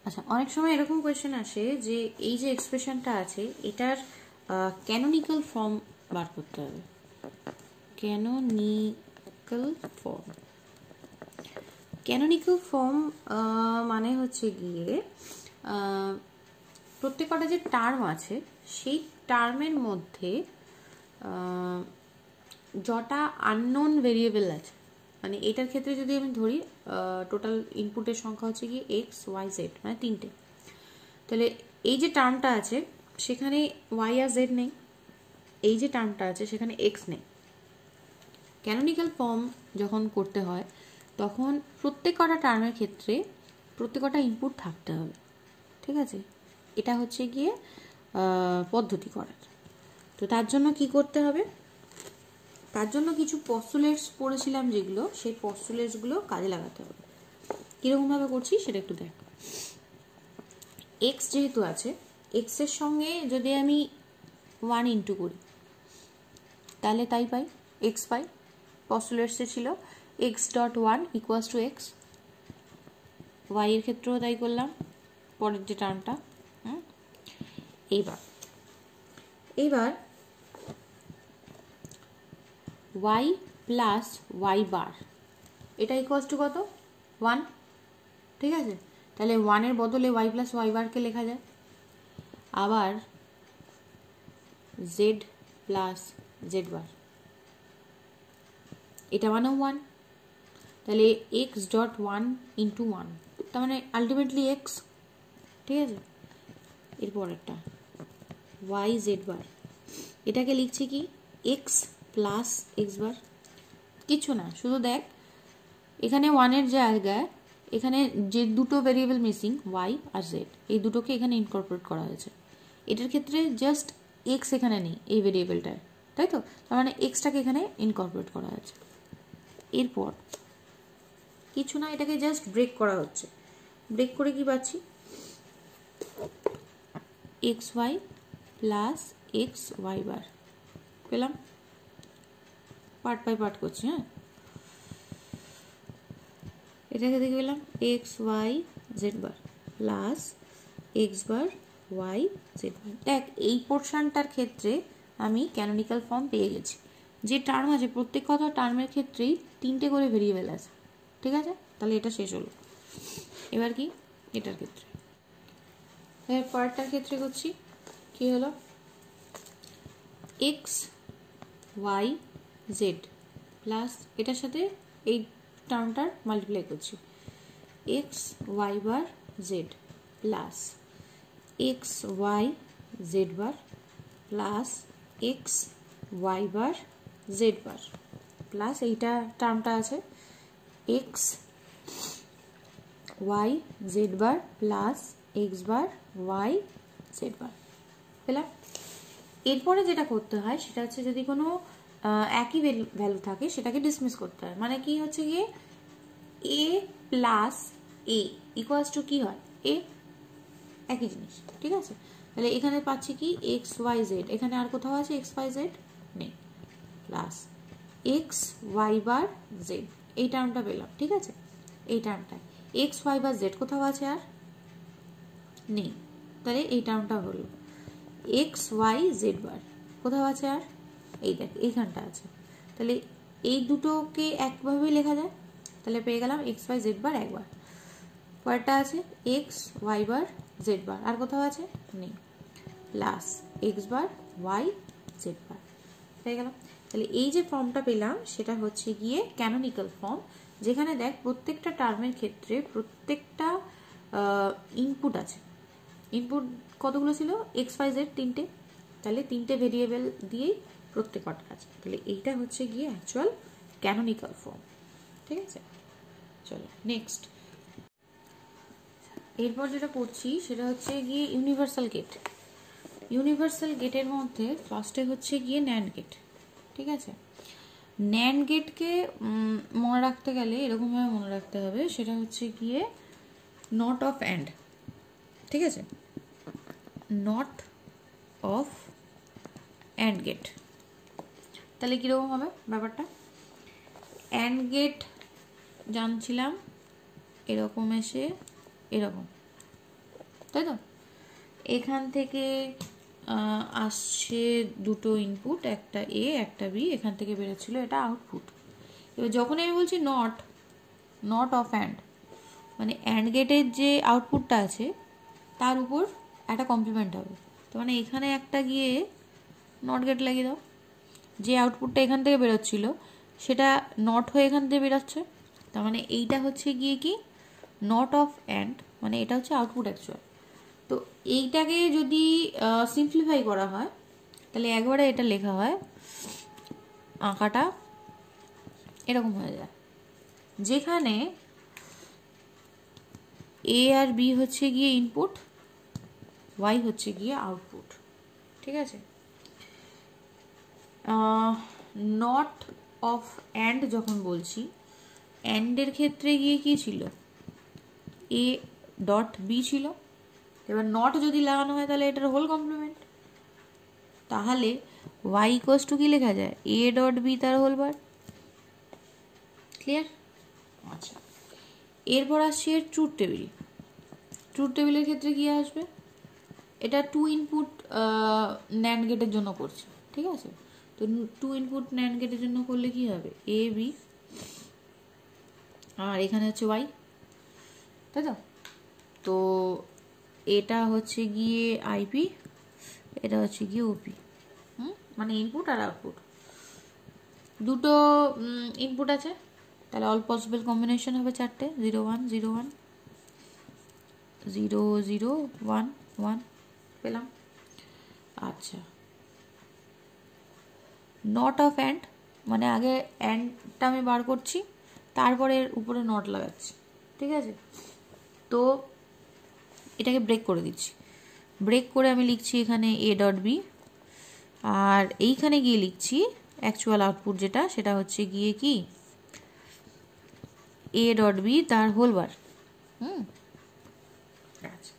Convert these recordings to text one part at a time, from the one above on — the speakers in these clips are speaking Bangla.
আচ্ছা, অনেক সময় এরকম কোয়েশ্চেন আসে যে এই যে এক্সপ্রেশনটা আছে এটার ক্যানোনিক্যাল ফর্ম বার করতে হবে। ক্যানোনিক্যাল ফর্ম মানে হচ্ছে গিয়ে প্রত্যেকটা যে টার্ম আছে সেই টার্মের মধ্যে যটা আননোন ভেরিয়েবল আছে, মানে এটার ক্ষেত্রে যদি আমি ধরি টোটাল ইনপুটের সংখ্যা হচ্ছে কি এক্স ওয়াই জেড, মানে তিনটে। তাহলে এই যে টার্মটা আছে সেখানে ওয়াই আর জেড নেই, এই যে টার্মটা আছে সেখানে এক্স নেই। ক্যানোনিক্যাল ফর্ম যখন করতে হয় তখন প্রত্যেকটা টার্মের ক্ষেত্রে প্রত্যেকটা ইনপুট থাকতে হবে, ঠিক আছে? এটা হচ্ছে গিয়ে পদ্ধতি করার। তো তার জন্য কি করতে হবে, তার জন্য কিছু পস্তুলেটস পড়েছিলাম যেগুলো, সেই পস্তুলেটসগুলো কাজে লাগাতে হবে। কীরকমভাবে করছি সেটা একটু দেখ। এক্স যেহেতু আছে, এক্সের সঙ্গে যদি আমি 1 ইন্টু করি তাহলে তাই পাই, এক্স পাই। পস্তুলেটসে ছিল X dot one equals to X. Y এর ক্ষেত্রেও তাই করলাম, পরের যে টার্মটা। এইবার ওয়াই প্লাস ওয়াই বার এটা ইকুয়ালস টু কত? 1, ঠিক আছে? তাহলে 1-এর বদলে ওয়াই প্লাস ওয়াই বারকে লেখা যায়। আবার জেড প্লাস জেড বার, এটা মানেও 1, তাহলে x dot one into one, তার মানে আলটিমেটলি এক্স, ঠিক আছে? এরপর একটা ওয়াই জেড বার, এটাকে লিখছি কি এক্স প্লাস এক্স বার। কিছু না, শুধু দেখ এখানে 1-এর জায়গায় এখানে যে দুটো ভেরিয়েবল মিসিং ওয়াই আর জেড, এই দুটোকে এখানে ইনকর্পোরেট করা হয়েছে। এটার ক্ষেত্রে জাস্ট এক্স এখানে নেই এই ভেরিয়েবলটায়, তাই তো? তার মানে এক্সটাকে এখানে ইনকর্পোরেট করা হয়েছে। এরপর কিছু না, এটাকে জাস্ট ব্রেক করা হচ্ছে। ব্রেক করে কি পাচ্ছি? X Y plus X Y bar পেলাম। পার্ট বাই পার্ট করছি। হ্যাঁ, এটাকে দেখে পেলাম X Y Z bar plus X bar Y Z bar. দেখ এই পোর্শনটার ক্ষেত্রে আমি ক্যানোনিক্যাল ফর্ম পেয়ে গেছি। যে টার্ম আছে প্রত্যেক কথা টার্মের ক্ষেত্রেই 3টে করে ভেরিয়েবল আছে, ঠিক আছে? তাহলে এটা শেষ হলো। এবার কি এটার ক্ষেত্রে, এবার পার্টটার ক্ষেত্রে করছি। কি হলো? এক্স ওয়াই জেড প্লাস এটার সাথে এই টার্মটার মাল্টিপ্লাই করছি, X Y bar Z plus X Y Z bar plus X Y bar Z bar plus এইটা টার্মটা আছে X Y Z bar plus X bar Y Z bar পেলাম। এরপরে যেটা করতে হয় সেটা হচ্ছে যদি কোনো একই ভ্যালু থাকে সেটাকে ডিসমিস করতে হয়। মানে কি হচ্ছে গিয়ে A plus A equals to কি হয়? এ, একই জিনিস, ঠিক আছে? তাহলে এখানে পাচ্ছি কি এক্স ওয়াই জেড, এখানে আর কোথাও আছে এক্স ওয়াই জেড নেই, plus X Y bar Z, এই টার্মটা পেলাম, ঠিক আছে? এই টার্মটা এক্স ওয়াই বার জেড কোথাও আছে আর নেই, তাহলে এই টার্মটা হলো এক্স ওয়াই জেড বার কোথাও আছে আর, এই দেখ এইখানটা আছে। তাহলে এই দুটোকে একভাবেই লেখা যায়, তাহলে পেয়ে গেলাম এক্স ওয়াই জেড বার একবার। পরেরটা আছে এক্স ওয়াই বার জেড বার, আর কোথাও আছে নেই, plus X bar Y Z বার পেয়ে গেলাম। তাহলে এই যে ফর্মটা পেলাম সেটা হচ্ছে গিয়ে ক্যানোনিক্যাল ফর্ম, যেখানে দেখ প্রত্যেকটা টার্মের ক্ষেত্রে প্রত্যেকটা ইনপুট আছে। ইনপুট কতগুলো ছিল? এক্স ওয়াই জেড, 3টে, তাহলে 3টে ভেরিয়েবল দিয়েই প্রত্যেকটা আছে। তাহলে এইটা হচ্ছে গিয়ে অ্যাকচুয়াল ক্যানোনিক্যাল ফর্ম, ঠিক আছে? চলো নেক্সট। এরপর যেটা করছি সেটা হচ্ছে গিয়ে ইউনিভার্সাল গেট। ইউনিভার্সাল গেটের মধ্যে ফার্স্টে হচ্ছে গিয়ে ন্যান্ড গেট, ঠিক আছে? ন্যান্ড গেটকে মনে রাখতে গেলে এরকমভাবে মনে রাখতে হবে, সেটা হচ্ছে গিয়ে নট অফ অ্যান্ড, ঠিক আছে? Not of and gate. তাহলে কীরকম হবে ব্যাপারটা? অ্যান্ড গেট জানছিলাম এরকম এসে এরকম, তাই তো? এখান থেকে আসছে দুটো ইনপুট, একটা এ একটা বি, এখান থেকে বেরোচ্ছিল, এটা আউটপুট। এবার যখন আমি বলছি নট অফ অ্যান্ড, মানে অ্যান্ড গেটের যে আউটপুটটা আছে তার উপর একটা কমপ্লিমেন্ট হবে। তো মানে এখানে একটা গিয়ে নট গেট লাগিয়ে দাও, যে আউটপুটটা এখান থেকে বেরোচ্ছিল সেটা নট হয়ে এখান থেকে বেরোচ্ছে, তার মানে এইটা হচ্ছে গিয়ে কি নট অফ অ্যান্ড, মানে এটা হচ্ছে আউটপুট অ্যাকচুয়াল। তো এইটাকে যদি সিম্পলিফাই করা হয় তাহলে একবারে এটা লেখা হয়, আঁকাটা এরকম হয়ে যায়, যেখানে এ আর বি হচ্ছে গিয়ে ইনপুট, ওয়াই হচ্ছে গিয়ে আউটপুট। ঠিক আছে? নট অফ অ্যান্ড যখন বলছি, অ্যান্ডের ক্ষেত্রে গিয়ে কি ছিল, এ ডট বি ছিল। এবার নট যদি লাগানো হয় তাহলে এটার হোল কমপ্লিমেন্ট, তাহলে ওয়াই ইকুয়ালস টু কি লেখা যায়, এ ডট বি তার হোল বার। ক্লিয়ার? আচ্ছা, এরপর আসছে ট্রুথ টেবিল। ট্রুথ টেবিলের ক্ষেত্রে কি আসবে, এটা 2 ইনপুট ন্যান্ড গেটের জন্য করছে। ঠিক আছে? তো 2 ইনপুট ন্যান্ড গেটের জন্য করলে কি হবে, এ বি, আর এখানে হচ্ছে ওয়াই, তাই তো? তো এটা হচ্ছে গিয়ে আইপি, এটা হচ্ছে গিয়ে ওপি, মানে ইনপুট আর আউটপুট, দুটো ইনপুট আছে, তাহলে অল পসিবল কম্বিনেশন হবে 4টে, 0 1 0 1 0 0 1 1 পেলাম। আচ্ছা, নট অফ অ্যান্ড, মানে আগে অ্যান্ডটা আমি বার করছি, তারপরে এর উপরে নট লাগাচ্ছি। ঠিক আছে? তো এটাকে ব্রেক করে দিচ্ছি, ব্রেক করে আমি লিখছি এখানে এ ডট বি, আর এইখানে গিয়ে লিখছি অ্যাকচুয়াল আউটপুট যেটা, সেটা হচ্ছে গিয়ে কি এ ডট বি তার হোল বার। আচ্ছা,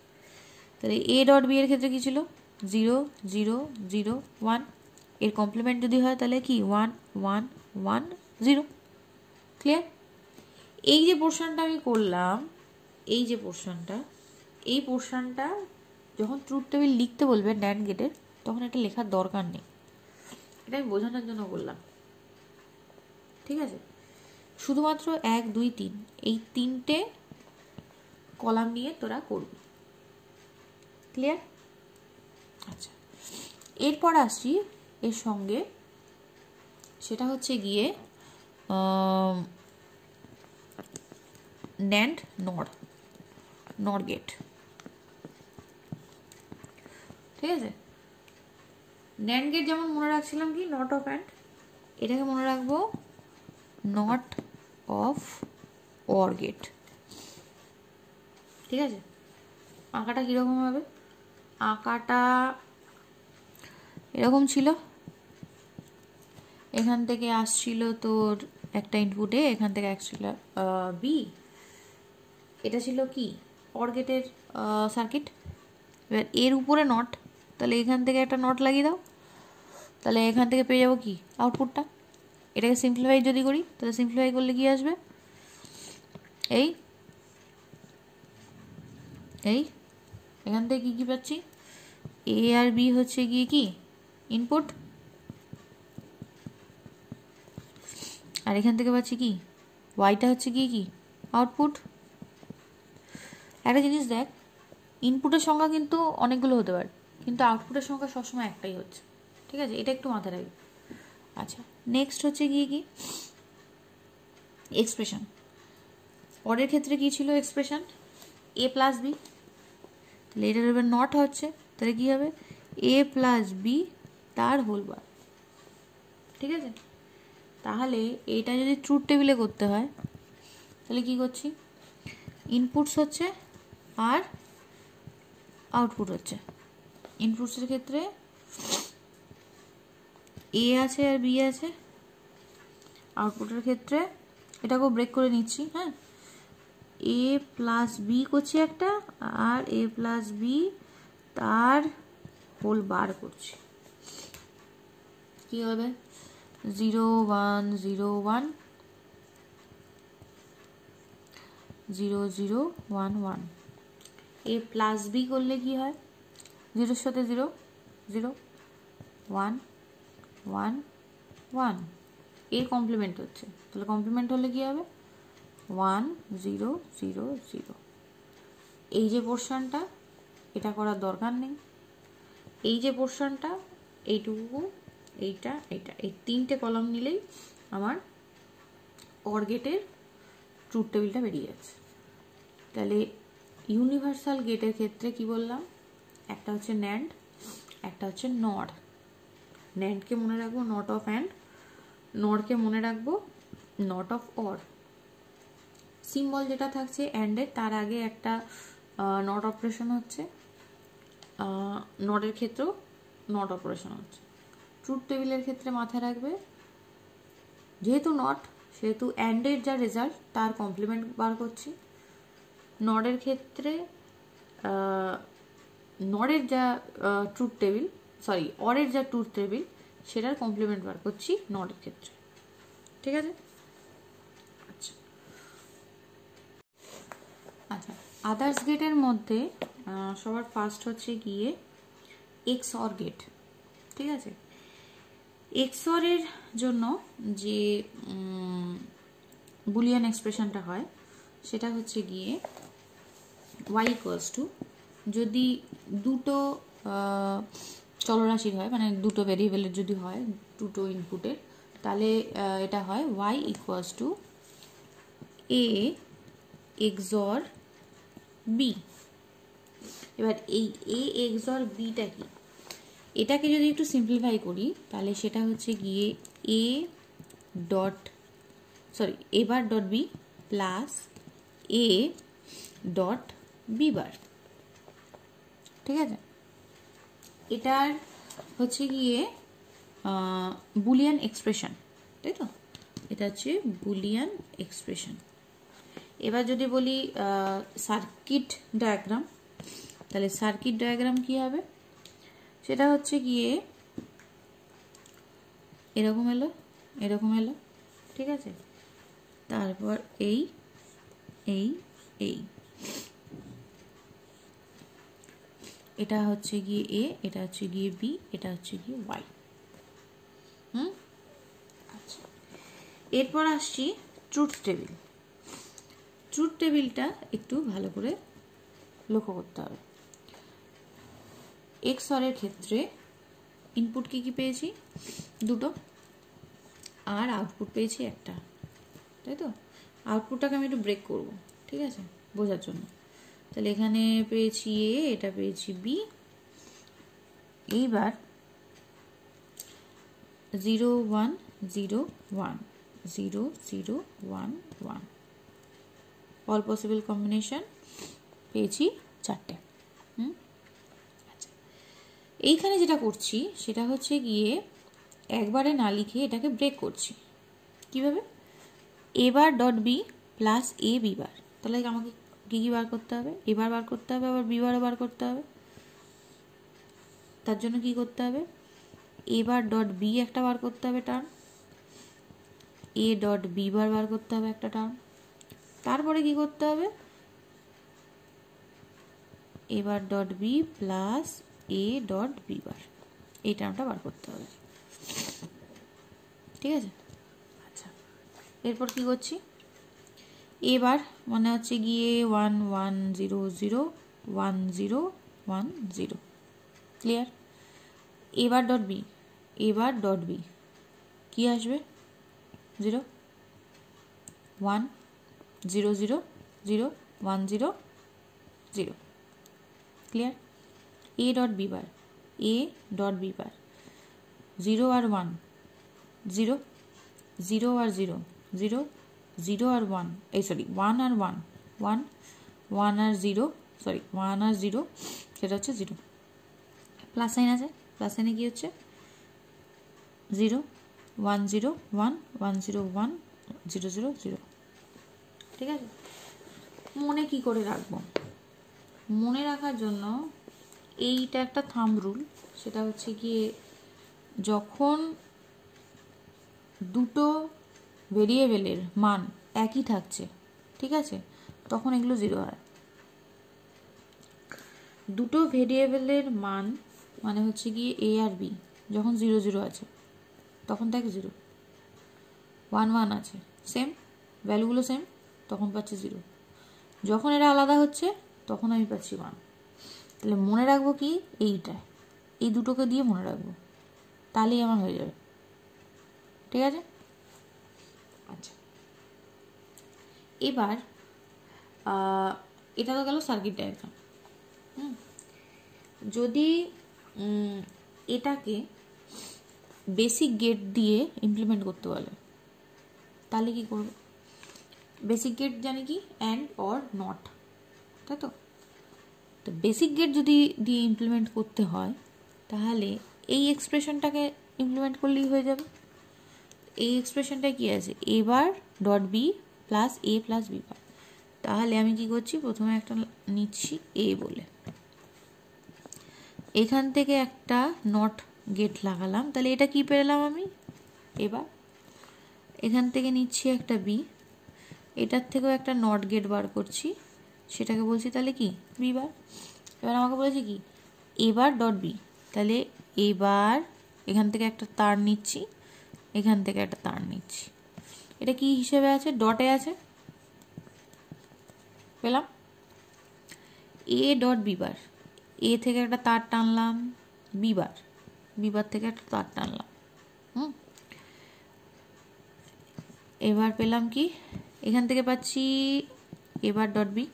তাহলে এ ডট বি এর ক্ষেত্রে কি ছিল, 0 0 0 1, এর কমপ্লিমেন্ট যদি হয় তাহলে কি 1 1 1 0। ক্লিয়ার? এই যে পোর্শনটা আমি করলাম, এই যে পোর্শনটা, এই পোর্শনটা যখন ট্রুথ টেবিল লিখতে বলবে ন্যান্ড গেটের, তখন এটা লেখার দরকার নেই, এটা আমি বোঝানোর জন্য বললাম। ঠিক আছে? শুধুমাত্র 1 2 3 এই 3টে কলাম নিয়ে তোরা করবি। ক্লিয়ার? আচ্ছা, এরপর আসছি এর সঙ্গে, সেটা হচ্ছে গিয়ে ন্যান্ড নর গেট। ঠিক আছে? ন্যান্ড গেট যেমন মনে রাখছিলাম কি নট অফ অ্যান্ড, এটাকে মনে রাখবো নট অফ অর গেট। ঠিক আছে? আঁকাটা কীরকম হবে, আঁকাটা এরকম ছিল, এখান থেকে আসছিল তোর একটা ইনপুটে, এখান থেকে আসছিল বি, এটা ছিল কি অর গেটের সার্কিট। এবার এর উপরে নট, তাহলে এখান থেকে একটা নট লাগিয়ে দাও, তাহলে এখান থেকে পেয়ে যাবো কি আউটপুটটা। এটাকে সিম্পলিফাই যদি করি, তাহলে সিম্পলিফাই করলে কি আসবে, এই এখান থেকে কি কি পাচ্ছি, এ আর বি হচ্ছে গিয়ে কি ইনপুট, আর এখান থেকে পাচ্ছি কি ওয়াইটা হচ্ছে গিয়ে কি আউটপুট। একটা জিনিস দেখ, ইনপুটের সংখ্যা কিন্তু অনেকগুলো হতে পারে, কিন্তু আউটপুটের সংখ্যা সবসময় একটাই হচ্ছে। ঠিক আছে? এটা একটু মাথায় রাখবি। আচ্ছা, নেক্সট হচ্ছে গিয়ে কি এক্সপ্রেশন। অরের ক্ষেত্রে কি ছিল এক্সপ্রেশন, এ প্লাস বি, তাহলে এটার এবার নট হচ্ছে, তাহলে কি হবে এ প্লাস বি তার হোল বার। ঠিক আছে? তাহলে এটা যদি ট্রুথ টেবিলে করতে হয় তাহলে কি করছি, ইনপুটস হচ্ছে আর আউটপুট হচ্ছে। ইনপুটসের ক্ষেত্রে এ আছে আর বি আছে, আউটপুটের ক্ষেত্রে এটাকেও ব্রেক করে নিচ্ছি। হ্যাঁ, এ প্লাস বি করছি একটা, আর এ প্লাস বি তার হোল বার করছি। কি হবে 0 1 0 1 0 0 1 1, এ প্লাস বি করলে কি হয়, 0 সাথে 0 0 1 1 1, এর কমপ্লিমেন্ট হচ্ছে, তাহলে কমপ্লিমেন্ট হলে কি হবে 1 0 0 0। এই যে পোর্শনটা এটা করার দরকার নেই, এই যে পোর্শনটা এইটুকু এইটা এইটা, এই তিনটে কলাম নিলেই আমার অর গেটের ট্রুথ টেবিলটা বেরিয়ে যাচ্ছে। তাহলে ইউনিভার্সাল গেটের ক্ষেত্রে কি বললাম, একটা হচ্ছে ন্যান্ড, একটা হচ্ছে নর। ন্যান্ডকে মনে রাখবো নট অফ অ্যান্ড, নরকে মনে রাখবো নট অফ অর। সিম্বল যেটা থাকছে অ্যান্ডের তার আগে একটা নট অপারেশন হচ্ছে, নটের ক্ষেত্রেও নট অপারেশন হচ্ছে। ট্রুথ টেবিলের ক্ষেত্রে মাথায় রাখবে যেহেতু নট সেহেতু অ্যান্ডের যা রেজাল্ট তার কমপ্লিমেন্ট বার করছি, নটের ক্ষেত্রে নরের যা ট্রুথ টেবিল সরি অরের যা ট্রুথ টেবিল সেটার কমপ্লিমেন্ট বার করছি নটের ক্ষেত্রে। ঠিক আছে, আচ্ছা আচ্ছা আদার্স গেটের মধ্যে সবার ফার্স্ট হচ্ছে গিয়ে এক্স অর গেট। ঠিক আছে, এক্স অরের জন্য যে বুলিয়ান এক্সপ্রেশনটা হয় সেটা হচ্ছে গিয়ে y ইকুয়ালস টু, যদি দুটো চলরাশির হয় মানে দুটো ভেরিয়েবলের যদি হয় দুটো ইনপুটের, তাহলে এটা হয় y equals two a XOR b। এবার এই a XOR bটা কি, এটাকে যদি একটু সিম্পলিফাই করি তাহলে সেটা হচ্ছে গিয়ে a bar dot B plus a dot B bar. ঠিক আছে, এটার হচ্ছে গিয়ে বুলিয়ান এক্সপ্রেশন, তাই তো, এটা হচ্ছে বুলিয়ান এক্সপ্রেশন। এবার যদি বলি সার্কিট ডায়াগ্রাম, তাহলে সার্কিট ডায়াগ্রাম কি হবে, সেটা হচ্ছে গিয়ে এরকম এলো এরকম এলো। ঠিক আছে, তারপর এই এই এই, এটা হচ্ছে গিয়ে এ, এটা হচ্ছে গিয়ে বি, এটা হচ্ছে গিয়ে ওয়াই। আচ্ছা, এরপর আসছি ট্রুথ টেবিল। ট্রুথ টেবিলটা একটু ভালো করে লক্ষ্য করতে হবে। এক্স অরের ক্ষেত্রে ইনপুট কি কি পেয়েছি, দুটো, আর আউটপুট পেয়েছি একটা, তাই তো। আউটপুটটাকে আমি একটু ব্রেক করব, ঠিক আছে, বোঝার জন্য। তাহলে এখানে পেয়েছি এ, এটা পেয়েছি বি। এইবার 0 1 0 1 0 0 1 1 অল পসিবল কম্বিনেশন পেয়েছি চারটে। আচ্ছা, এইখানে যেটা করছি সেটা হচ্ছে গিয়ে একবারে না লিখে এটাকে ব্রেক করছি। কিভাবে, এ bar dot B plus A B বার। তাহলে আমাকে কী কী বার করতে হবে, এবার বার করতে হবে, আবার বি বারও বার করতে হবে। তার জন্য কি করতে হবে, এ বার ডট বি একটা বার করতে হবে term, A dot B bar করতে হবে একটা টার্ম। তারপরে কি করতে হবে, A bar dot B plus A dot B bar, এই টার্মটা বার করতে হবে। ঠিক আছে, আচ্ছা এরপর কি করছি, এবার মানে হচ্ছে গিয়ে 1 1 0 0 1 0 1 0, ক্লিয়ার। এবার ডট বি, এবার ডট বি কি আসবে, 0 1 0 0 0 1 0 0, clear. A dot B bar, A dot B bar 0 আর 1 0 0 আর 0 0 0 আর 1, এই সরি 1 আর 1 1 1 আর 0 সরি 1 আর 0, সেটা হচ্ছে 0। প্লাস সাইন আছে, প্লাস সাইনে কি হচ্ছে 0 1 0 1 1 0 1 0 0 0। ঠিক আছে, মনে কি করে রাখবো, মনে রাখার জন্য এইটা একটা থাম্ব রুল, সেটা হচ্ছে গিয়ে যখন দুটো ভেরিয়েবলের মান একই থাকছে, ঠিক আছে, তখন এগুলো 0 হয়। দুটো ভেরিয়েবলের মান মানে হচ্ছে গিয়ে এ আর বি যখন 0 0 আছে তখন থাকে 0, 1 1 আছে সেম ভ্যালুগুলো সেম তখন পাচ্ছি 0, যখন এরা আলাদা হচ্ছে তখন আমি পাচ্ছি 1। তাহলে মনে রাখবো কি এইটা, এই দুটোকে দিয়ে মনে রাখবো, তাহলেই আমার হয়ে যাবে। ঠিক আছে? আচ্ছা, এবার এটা তো গেল সার্কিট ডায়াগ্রাম। যদি এটাকে বেসিক গেট দিয়ে ইমপ্লিমেন্ট করতে বলে তাহলে কি করব? বেসিক গেট জানি কি অ্যান্ড অর নট, তাই তো? তো বেসিক গেট যদি দিয়ে ইমপ্লিমেন্ট করতে হয় তাহলে এই এক্সপ্রেশনটাকে ইমপ্লিমেন্ট করলেই হয়ে যাবে। এই এক্সপ্রেশনটা কি আছে? এ bar dot B plus A plus B বার। তাহলে আমি কি করছি, প্রথমে একটা নিচ্ছি এ বলে, এখান থেকে একটা নট গেট লাগালাম, তাহলে এটা কি পেলাম আমি? এবার এখান থেকে নিচ্ছি একটা বি, এটার থেকেও একটা নট গেট বার করছি, সেটাকে বলছি তাহলে কি বি বার। এবার আমাকে বলেছে কি এবার ডট বি, তাহলে এবার এখান থেকে একটা তার নিচ্ছি, এখান থেকে একটা তার নিচ্ছি, এটা কি হিসেবে আছে? ডটে আছে, পেলাম। এ ডট বি বার, এ থেকে একটা তার টানলাম বি বার, বি বার থেকে একটা তার টানলাম, এবার পেলাম কি এখান থেকে পাচ্ছি এবার ডট বি,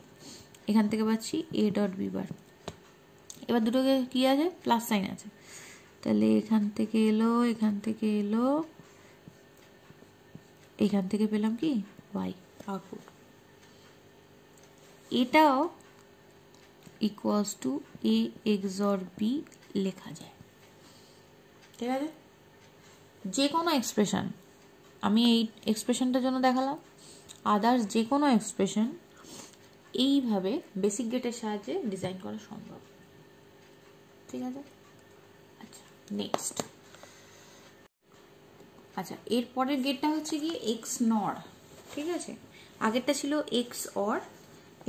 এখান থেকে পাচ্ছি এ ডট বি বার। এবার দুটোকে কি আছে? প্লাস সাইন আছে, তাহলে এখান থেকে এলো, এখান থেকে এলো, এখান থেকে পেলাম কি ওয়াই আউটপুট। এটাও equals to A XOR B লেখা যায়। ঠিক আছে? যে কোনো এক্সপ্রেশন, আমি এই এক্সপ্রেশনটার জন্য দেখালাম, আদার্স যে কোনো এক্সপ্রেশন এইভাবে বেসিক গেটের সাহায্যে ডিজাইন করা সম্ভব। ঠিক আছে? আচ্ছা, নেক্সট। আচ্ছা, এরপরের গেটটা হচ্ছে কি এক্স নর। ঠিক আছে? আগেরটা ছিল এক্স অর,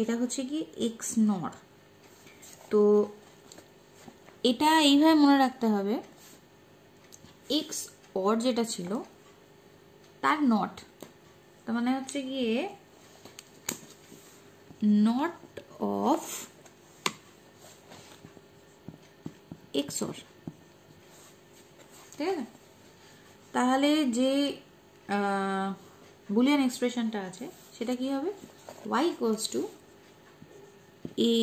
এটা হচ্ছে কি এক্স নর। তো এটা এইভাবে মনে রাখতে হবে, এক্স অর যেটা ছিল তার নট, তার মানে হচ্ছে গিয়ে নট অফ এক্স অর। ঠিক আছে? তাহলে যে বুলিয়ান এক্সপ্রেশনটা আছে সেটা কি হবে? y equals to A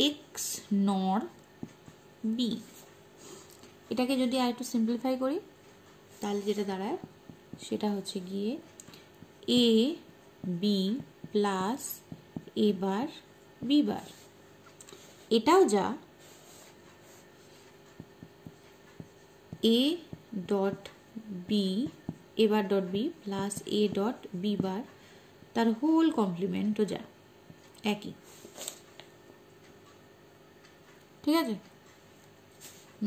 XNOR B. এটাকে যদি আর একটু সিম্পলিফাই করি তাহলে যেটা দাঁড়ায় সেটা হচ্ছে গিয়ে A B plus A bar B bar. এটাও যা এ ডট বি এবার dot B plus A dot B bar, তার হোল কমপ্লিমেন্টও যা একই। ঠিক আছে?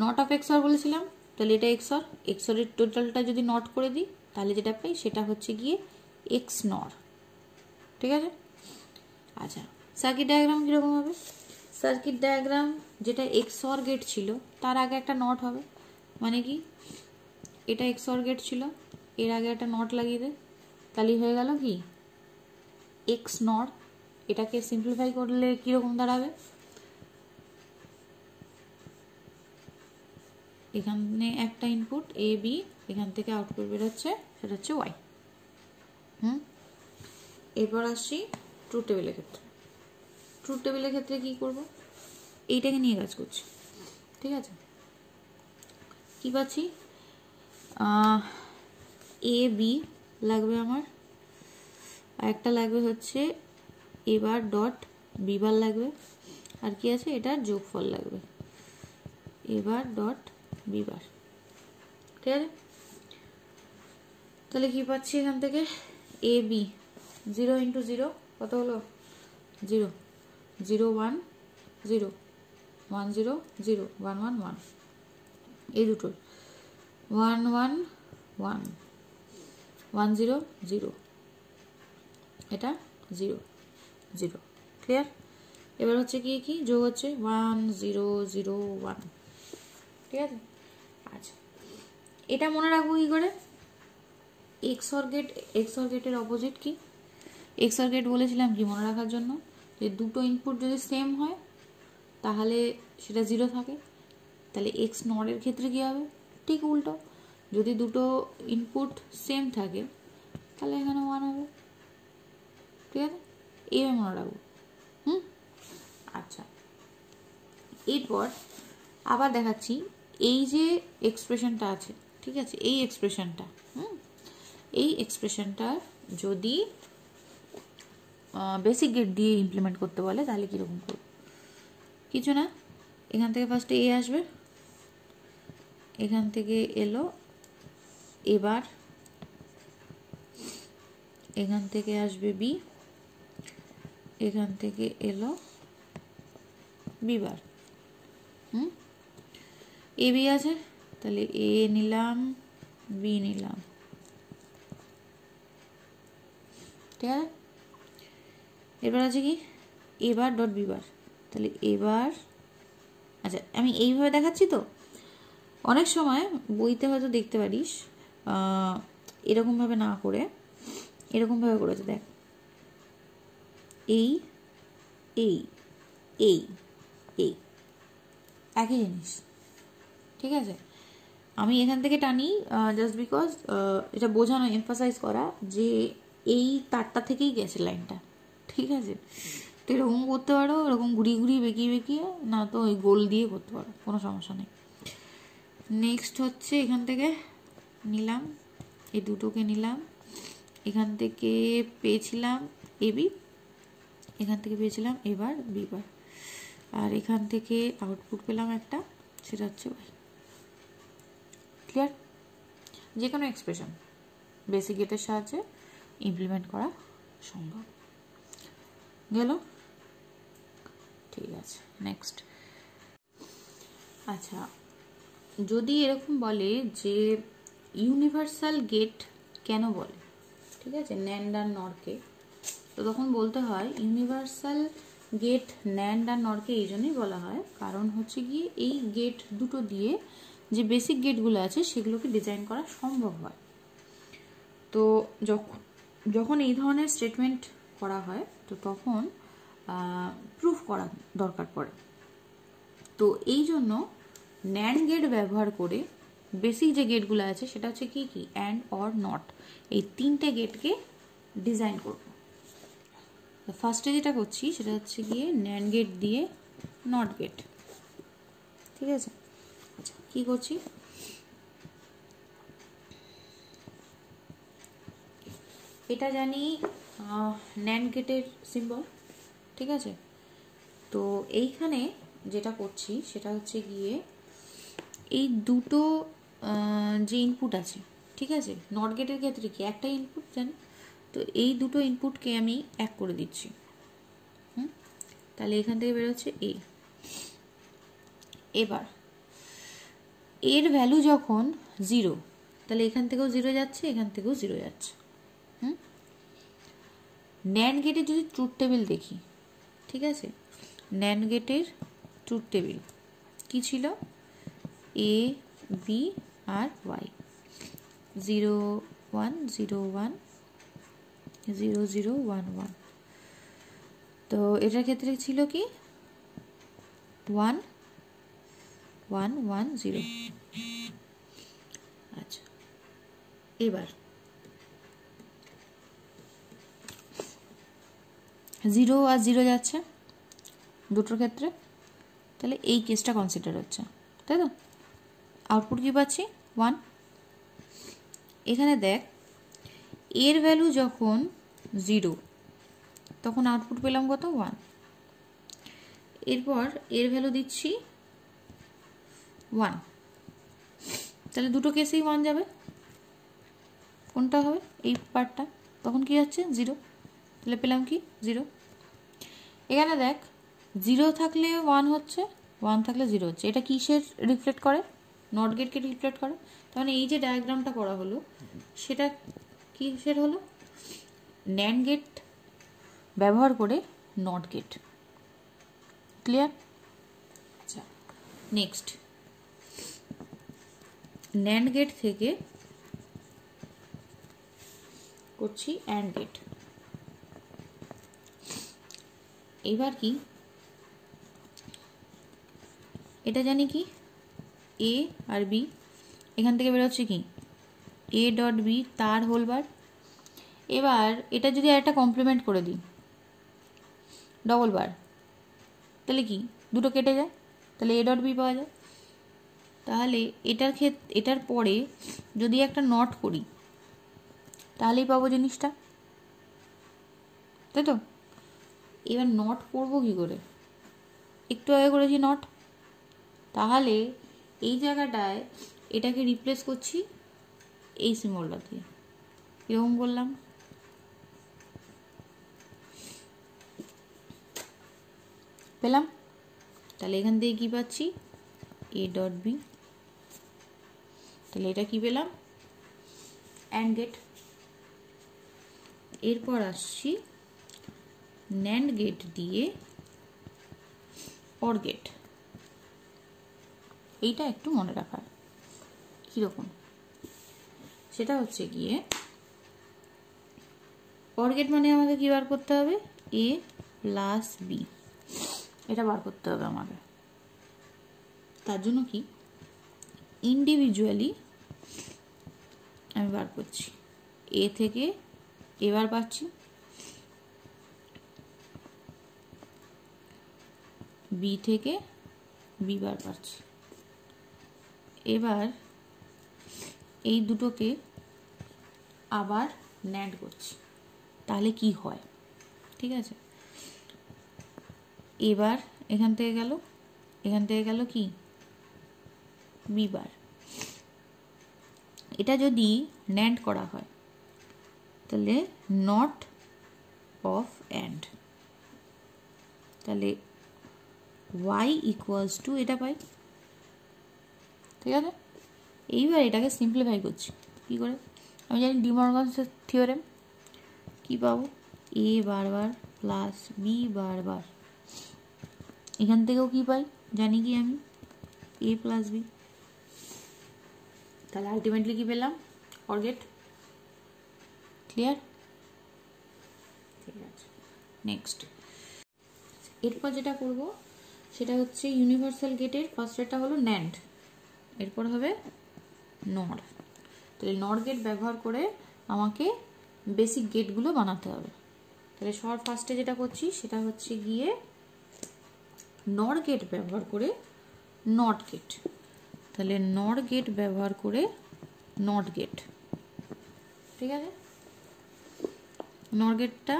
নট অফ এক্সর বলেছিলাম, তাহলে এটা এক্সর, এক্সরের টোটালটা যদি নট করে দিই তাহলে যেটা পাই সেটা হচ্ছে গিয়ে এক্স নর। ঠিক আছে? আচ্ছা, সার্কিট ডায়াগ্রাম কীরকম হবে? সার্কিট ডায়াগ্রাম যেটা এক্সর গেট ছিল তার আগে একটা নট হবে, মানে কি এটা এক্সর গেট ছিল, এর আগে একটা নট লাগিয়ে দে, তাহলেই হয়ে গেল কি এক্স নর। এটাকে সিম্পলিফাই করলে কীরকম দাঁড়াবে? এখানে একটা ইনপুট এ বি, এখান থেকে আউটপুট বেরোচ্ছে, সেটা হচ্ছে ওয়াই। এরপর আসছি ট্রুথ টেবিলের ক্ষেত্রে। ট্রুথ টেবিলের ক্ষেত্রে কি করব? এইটাকে নিয়ে কাজ করছি। ঠিক আছে? কি পাচ্ছি? এ বি লাগবে আমার, আর একটা লাগবে হচ্ছে এবার ডট বি বার লাগবে, আর কি আছে এটার যোগফল লাগবে এবার ডট বি বার। ঠিক আছে? তাহলে কি পাচ্ছি এখান থেকে? এ বি 0 ইন্টু 0 কত হলো? 0 0 1 0 1 0 0 1 1 1, এই দুটোর 1 1 1 1 0 0, এটা 0 0। ক্লিয়ার? এবার হচ্ছে কি কি যোগ হচ্ছে 1 0 0 1, ঠিক আছে। আচ্ছা, এটা মনে রাখবো কি করে, এক্সঅর গেট, এক্সঅর গেটের অপোজিট কি, এক্সঅর গেট বলেছিলাম কি মনে রাখার জন্য, যে দুটো ইনপুট যদি সেম হয় তাহলে সেটা 0 থাকে, তাহলে এক্স নরের ক্ষেত্রে কী হবে, ঠিক উল্টো, যদি দুটো ইনপুট সেম থাকে তাহলে এখানে 1 হবে, ঠিক আছে, এইভাবে মনে রাখবো। আচ্ছা, এরপর আবার দেখাচ্ছি, এই যে এক্সপ্রেশনটা আছে, ঠিক আছে, এই এক্সপ্রেশনটা, এই এক্সপ্রেশনটার যদি বেসিক গেট দিয়ে ইমপ্লিমেন্ট করতে বলে তাহলে কীরকম করব, কিছু না, এখান থেকে ফার্স্টে এ আসবে, এখান থেকে এলো, এবার এখান থেকে আসবে বি, এখান থেকে এলো বি বার, এ বি আছে, তাহলে এ নিলাম, বি নিলাম, ঠিক আছে। এবার আছে কি এবার ডট বি বার, তাহলে এবার, আচ্ছা আমি এইভাবে দেখাচ্ছি তো, অনেক সময় বইতে হয়তো দেখতে পারিস এরকমভাবে না করে এরকমভাবে করেছে, দেখ এই এই এই এই একই জিনিস, ঠিক আছে। আমি এখান থেকে টানি জাস্ট বিকজ এটা বোঝানো, এমফাসাইজ করা যে এই তারটা থেকেই গেছে লাইনটা, ঠিক আছে। তো এরকম করতে পারো, এরকম ঘুরিয়ে ঘুরিয়ে বেঁকিয়ে বেঁকিয়ে, না তো ওই গোল দিয়ে করতে পারো, কোনো সমস্যা নেই। নেক্সট হচ্ছে এখান থেকে নিলাম, এই দুটোকে নিলাম, এখান থেকে পেয়েছিলাম এবি, এখান থেকে পেয়েছিলাম এবার বি বার, আর এখান থেকে আউটপুট পেলাম একটা, সেটা হচ্ছে ওয়াই। ক্লিয়ার? যে কোনো এক্সপ্রেশন বেসিক গেটের সাহায্যে ইমপ্লিমেন্ট করা সম্ভব। গেল? ঠিক আছে, নেক্সট। আচ্ছা, যদি এরকম বলে যে ইউনিভার্সাল গেট কেন বলে, ঠিক আছে, ন্যান্ড আর নরকে, তো তখন বলতে হয় ইউনিভার্সাল গেট ন্যান্ড আর নরকে এই জন্যই বলা হয় কারণ হচ্ছে গিয়ে এই গেট দুটো দিয়ে যে বেসিক গেটগুলো আছে সেগুলোকে ডিজাইন করা সম্ভব হয়। তো যখন এই ধরনের স্টেটমেন্ট করা হয় তো তখন প্রুফ করা দরকার পড়ে। তো এই জন্য ন্যান্ড গেট ব্যবহার করে বেসিক যে গেটগুলো আছে সেটা হচ্ছে কি কি অ্যান্ড অর নট, এই তিনটে গেটকে ডিজাইন করব। ফার্স্টে যেটা করছি সেটা হচ্ছে গিয়ে ন্যান্ড গেট দিয়ে নট গেট, ঠিক আছে। আচ্ছা, কি করছি, এটা জানি ন্যান্ড গেটের সিম্বল, ঠিক আছে। তো এইখানে যেটা করছি সেটা হচ্ছে গিয়ে এই দুটো যে ইনপুট আছে, ঠিক আছে, নট গেটের ক্ষেত্রে কি একটা ইনপুট জানি, তো এই দুটো ইনপুটকে আমি এক করে দিচ্ছি, তাহলে এখান থেকে বেরোচ্ছে এ। এবার এর ভ্যালু যখন 0, তাহলে এখান থেকেও 0 যাচ্ছে, এখান থেকেও 0 যাচ্ছে। ন্যান্ড গেটের যদি ট্রুথ টেবিল দেখি, ঠিক আছে, ন্যান্ড গেটের ট্রুথ টেবিল কি ছিল, এ বি আর ওয়াই, 0 1 0 1 0 0 1 1। তো এটার ক্ষেত্রে ছিল কি 1 1 1 0। আচ্ছা, এবার 0 আর 0 যাচ্ছে দুটোর ক্ষেত্রে, তাহলে এই কেসটা কনসিডার হচ্ছে, তাই তো। আউটপুট কি পাচ্ছি 1। এখানে দেখ এর ভ্যালু যখন 0 তখন আউটপুট পেলাম কত 1। এরপর এর ভ্যালু দিচ্ছি 1, তাহলে দুটো কেসেই 1 যাবে, কোনটা হবে এই পার্টটা, তখন কি হচ্ছে 0, তাহলে পেলাম কি 0। এখানে দেখ 0 থাকলে 1 হচ্ছে, 1 থাকলে 0 হচ্ছে, এটা কিসের রিফ্লেক্ট করে, নট গেটকে রিফ্লেক্ট করে। তাহলে এই যে ডায়াগ্রামটা করা হলো সেটা কিসের হলো, ন্যান্ড গেট ব্যবহার করে নট গেট, ক্লিয়ার? আচ্ছা, নেক্সট ন্যান্ড গেট থেকে করছি অ্যান্ড গেট। এবার কি এটা জানি কি এ আর বি, এখান থেকে বেরোচ্ছে কি এ ডট বি তার হোল বার। এবার এটা যদি একটা কমপ্লিমেন্ট করে দিই ডবল বার, তাহলে কি দুটো কেটে যায়, তাহলে এ ডট বি পাওয়া যায়। তাহলে এটার পরে যদি একটা নট করি তাহলেই পাবো জিনিসটা, তাই তো? এবার নট করবো কি করে, একটু আগে করেছি নট, তাহলে এই জায়গাটায় এটাকে রিপ্লেস করছি এই সিম্বলটা দিয়ে। এরকম করলাম, পেলাম। তাহলে এখান থেকে কি পাচ্ছি এ ডট বি, তাহলে এটা কি পেলাম অ্যান্ড গেট। এরপর আসছি ন্যান্ড গেট দিয়ে অর গেট। এইটা একটু মনে রাখার কীরকম, সেটা হচ্ছে গিয়ে অর গেট মানে আমাকে কি বার করতে হবে এ প্লাস বি, এটা বার করতে হবে আমাকে। তার জন্য কি ইন্ডিভিজুয়ালি আমি বার করছি, এ থেকে এবার পাচ্ছি, বি থেকে বি বার পাচ্ছি। এবার এই দুটোকে আবার ন্যান্ড করছি, তাহলে কি হয়, ঠিক আছে? এবার এখান থেকে গেল কি বি বার। এটা যদি ন্যান্ড করা হয় তাহলে নট অফ অ্যান্ড, তাহলে y ইকুয়ালস টু এটা পাই, ঠিক আছে? এইবার এটাকে সিম্পলিফাই করছি কি করে, আমি জানি ডি মর্গানস থিওরেম, কি পাবো এ বারবার প্লাস বি বারবার, এখান থেকেও কি পাই জানি কি আমি এ প্লাস বি, তাহলে আলটিমেটলি কি পেলাম অর গেট। ক্লিয়ার? ঠিক আছে, নেক্সট এরপর যেটা করব সেটা হচ্ছে ইউনিভার্সাল গেটের ফার্স্টেরটা হলো ন্যান্ড, এরপর হবে নর। তাহলে নর গেট ব্যবহার করে আমাকে বেসিক গেটগুলো বানাতে হবে। তাহলে সবার ফার্স্টে যেটা করছি সেটা হচ্ছে গিয়ে নর গেট ব্যবহার করে নট গেট। তাহলে নর গেট ব্যবহার করে নট গেট, ঠিক আছে? নর গেটটা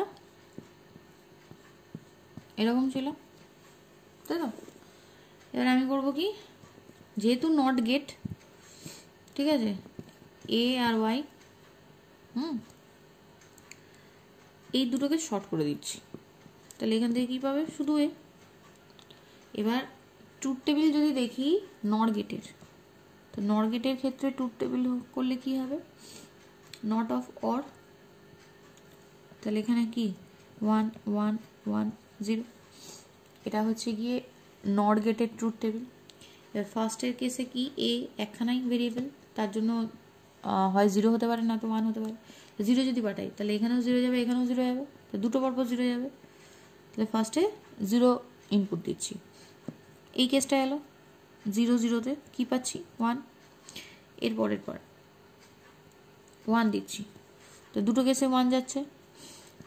এরকম ছিল, তাই তো? এবার আমি করব কি, যেহেতু নট গেট, ঠিক আছে, এ আর ওয়াই এই দুটোকে শর্ট করে দিচ্ছি, তাহলে এখান থেকে কি পাবে শুধু এ। এবার ট্রুথ টেবিল যদি দেখি নর গেটের, তো নর গেটের ক্ষেত্রে ট্রুথ টেবিল করলে কি হবে নট অফ অর, তাহলে এখানে কি 1 1 1 0, এটা হচ্ছে গিয়ে নর গেটের ট্রুথ টেবিল। এবার ফার্স্টের কেসে কি এ একখানাই ভেরিয়েবল, তার জন্য হয় 0 হতে পারে না তো 1 হতে পারে। 0 যদি পাঠাই তাহলে এখানেও 0 যাবে, এখানেও 0 যাবে, তো দুটো পরপর 0 যাবে। তাহলে ফার্স্টে 0 ইনপুট দিচ্ছি, এই কেসটা এলো 0 0তে কী পাচ্ছি 1, এরপর 1 দিচ্ছি, তো দুটো কেসে 1 যাচ্ছে,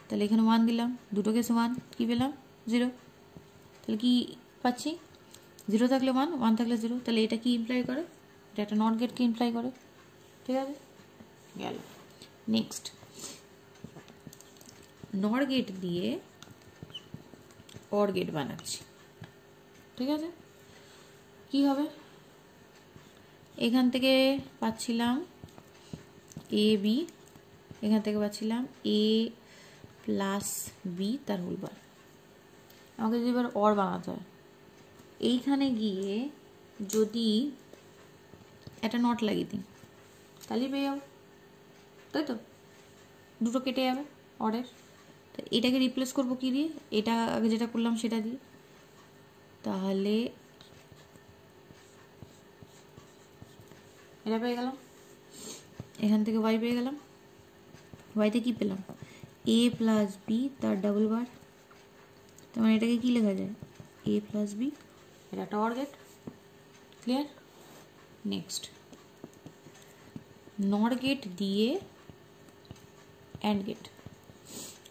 তাহলে এখানে 1 দিলাম, দুটো কেসে 1 কী পেলাম 0, তাহলে কি পাচ্ছি 0 থাকলে 1, 1 থাকলে 0, তাহলে এটা কি ইমপ্লাই করে, এটা একটা নট গেটকে ইমপ্লাই করে, ঠিক আছে? গেল। নেক্সট নর গেট দিয়ে অর গেট বানাচ্ছি, ঠিক আছে? কি হবে, এখান থেকে পাচ্ছিলাম এ বি, এখান থেকে পাচ্ছিলাম এ প্লাস বি তার হোল বার। আমাকে যদি এবার অর বানাতে হয়, এইখানে গিয়ে যদি একটা নট লাগিয়ে দিই তাহলেই পেয়ে যাবো, তাই তো? দুটো কেটে যাবে অরের, তো এটাকে রিপ্লেস করবো কি দিয়ে, এটা আগে যেটা করলাম সেটা দিয়ে, তাহলে এটা পেয়ে গেলাম, এখান থেকে ওয়াই পেয়ে গেলাম। ওয়াইতে কি পেলাম? এ প্লাস বি তার ডাবল বার, তার মানে এটাকে কি লেখা যায়? এ প্লাস বি। এটা একটা অর গেট। ক্লিয়ার? নেক্সট, নর গেট দিয়ে অ্যান্ড গেট।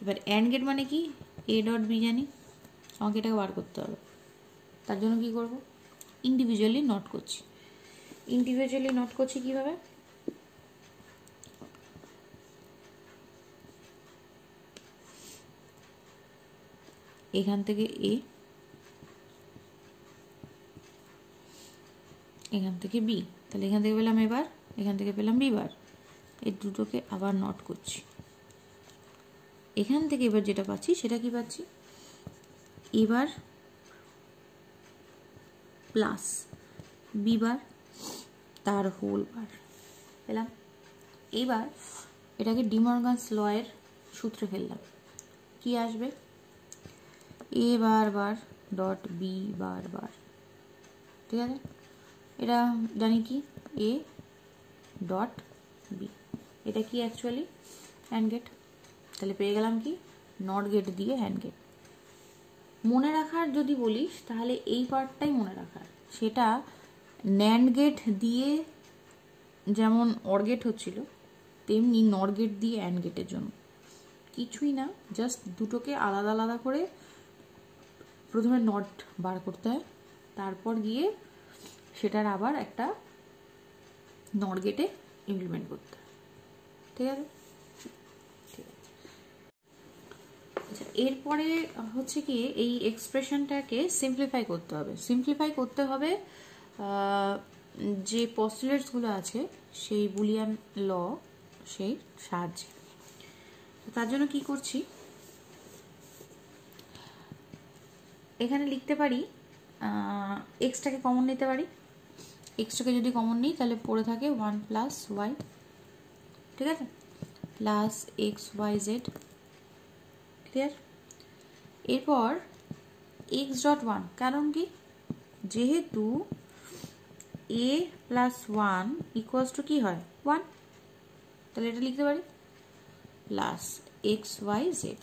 এবার অ্যান্ড গেট মানে কি? এ ডট বি জানি, আমাকে এটাকে বার করতে হবে। তার জন্য কি করব? ইন্ডিভিজুয়ালি নট করছি। ইন্ডিভিজুয়ালি নট করছি কিভাবে? এখান থেকে এ, এখান থেকে বি, তাহলে এখান থেকে পেলাম এ বার, এখান থেকে পেলাম বি বার, এই দুটোকে আবার নট করছি। এখান থেকে এবার যেটা পাচ্ছি সেটা কি পাচ্ছি? এবার প্লাস বি বার তার হোল বার পেলাম। এবার এটাকে ডিমর্গানস ল এর সূত্রে ফেললাম, কি আসবে? A bar bar dot B bar bar. ঠিক আছে, এটা জানি কি? A dot B. এটা কি অ্যাকচুয়ালি? And gate. তাহলে পেয়ে গেলাম কি? নট গেট দিয়ে হ্যান্ড গেট। মনে রাখার যদি বলিস তাহলে এই পার্টটাই মনে রাখার, সেটা ন্যান্ড গেট দিয়ে যেমন অর গেট হচ্ছিল তেমনি নর গেট দিয়ে অ্যান্ড গেটের জন্য কিছুই না, জাস্ট দুটোকে আলাদা আলাদা করে প্রথমে নট বার করতে হয়, তারপর গিয়ে সেটার আবার একটা নর গেটে ইমপ্লিমেন্ট করতে হয়। ঠিক আছে? আচ্ছা, এরপরে হচ্ছে কি এই এক্সপ্রেশনটাকে সিম্পলিফাই করতে হবে। সিম্পলিফাই করতে হবে যে পস্টুলেটসগুলো আছে সেই বুলিয়ান ল সেই সাহায্যে। তার জন্য কি করছি, এখানে লিখতে পারি এক্সটাকে কমন নিতে পারি। এক্সটাকে যদি কমন নিই তাহলে পড়ে থাকে 1 প্লাস ওয়াই, ঠিক আছে, plus X Y Z. Clear? এরপর এক্স ডট ওয়ান, কারণ কি? যেহেতু A plus one equals to কি হয়? 1, তাহলে এটা লিখতে পারি প্লাস এক্স ওয়াই জেড।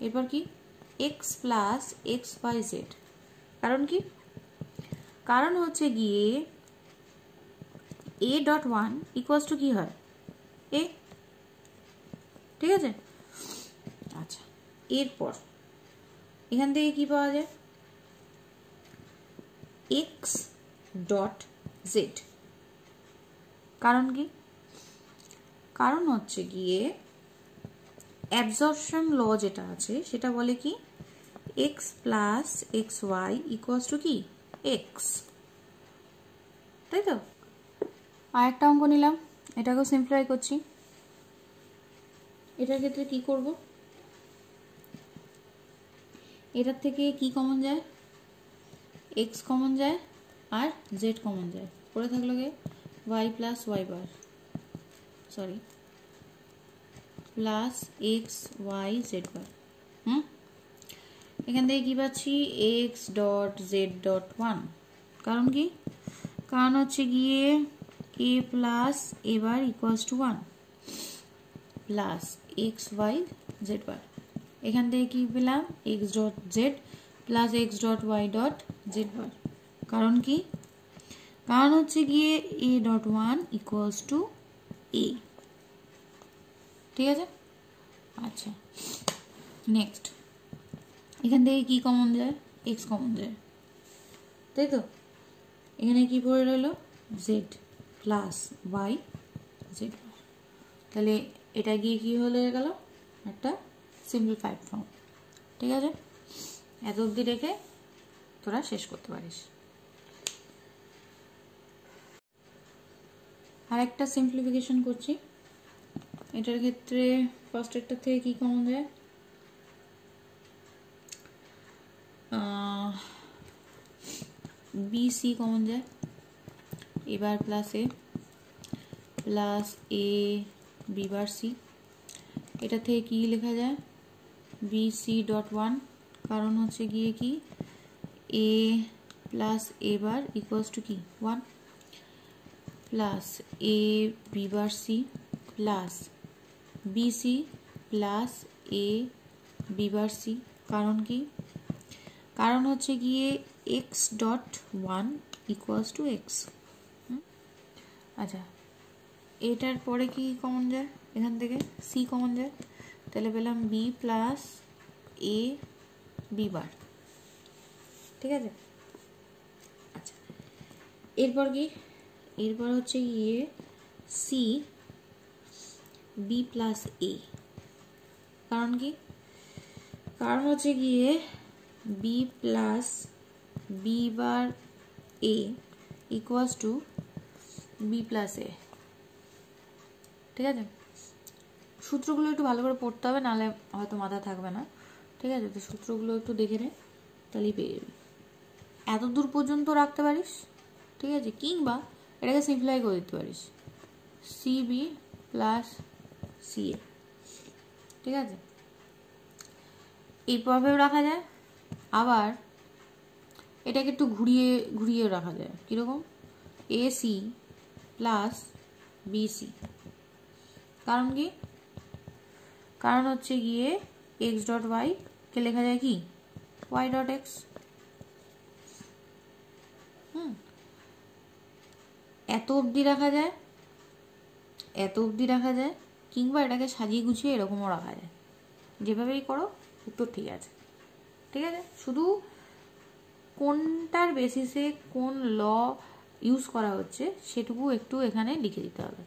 এরপর কি? X plus X Y Z, কারণ কি? কারণ হচ্ছে গিয়ে A dot one equals to কি হয়? এ। ঠিক আছে? আচ্ছা, এরপর এখান থেকে কি পাওয়া যায়? X dot Z. কারণ কি? কারণ হচ্ছে গিয়ে অ্যাবজর্পশন ল যেটা আছে সেটা বলে কি? X plus X Y equals to কি? এক্স। তাই তো? আরেকটা অঙ্ক নিলাম, এটাকেও সিম্পলিফাই করছি। এটার ক্ষেত্রে কি করব? এটার থেকে কি কমন যায়? এক্স কমন যায় আর জেড কমন যায়, পড়ে থাকলো গে Y plus Y bar, sorry plus X Y Z bar. এখান থেকে কি পাচ্ছি? X dot Z dot one. কারণ কি? কারণ হচ্ছে গিয়ে A plus A bar equals to 1 plus X Y Z bar. এখান থেকে কি পেলাম? X dot Z plus X dot Y dot Z bar. কারণ কি? কারণ হচ্ছে গিয়ে A dot one equals to A. ঠিক আছে? আচ্ছা, নেক্সট এখান থেকে কি কমন যায়? এক্স কমন যায়, তাই তো? এখানে কি পড়ে রইল? Z plus Y Z. তাহলে এটা গিয়ে কি হয়ে গেল? একটা সিম্পলিফাইড ফর্ম। ঠিক আছে? এত অবধি রেখে তোরা শেষ করতে পারিস। আর একটা সিম্পলিফিকেশন করছি। এটার ক্ষেত্রে ফার্স্ট একটা থেকে কি কমন যায়? বি সি কমন যায়, এবার plus A plus A B bar C. এটা থেকে কি লেখা যায়? B C dot one. কারণ হচ্ছে গিয়ে কি? A plus A bar equals to কি 1 plus A B bar C plus B C plus A B bar C. কারণ কি? কারণ হচ্ছে গিয়ে X dot one equals to X. আচ্ছা, এটার পরে কি কমন যায়? এখান থেকে সি কমন যায়, তাহলে পেলাম B plus A B bar. ঠিক আছে। আচ্ছা, এরপর কি? এরপর হচ্ছে গিয়ে সি বি প্লাস এ। কারণ কি? কারণ হচ্ছে গিয়ে B plus B bar A equals to B plus A. ঠিক আছে, সূত্রগুলো একটু ভালো করে পড়তে হবে, নাহলে হয়তো মাথা থাকবে না। ঠিক আছে, তো সূত্রগুলো একটু দেখে নে, তাহলেই পেয়ে যাবি। এত দূর পর্যন্ত রাখতে পারিস। ঠিক আছে, কিংবা এটাকে সিম্পলিফাই করে দিতে পারিস, সি বি প্লাস সি এ। ঠিক আছে, এইভাবেও রাখা যায়, আবার এটাকে একটু ঘুরিয়ে ঘুরিয়েও রাখা যায়। কীরকম? A C plus B C. কারণ কি? কারণ হচ্ছে গিয়ে এক্স ডট ওয়াই কে লেখা যায় কি ওয়াই ডট এক্স। এত অবধি রাখা যায়, এত অবধি রাখা যায়, কিংবা এটাকে সাজিয়ে গুছিয়ে এরকমও রাখা যায়। যেভাবেই করো উত্তর ঠিক আছে। ঠিক আছে, শুধু কোনটার বেসিসে কোন ল ইউজ করা হচ্ছে সেটুকু একটু এখানে লিখে দিতে হবে।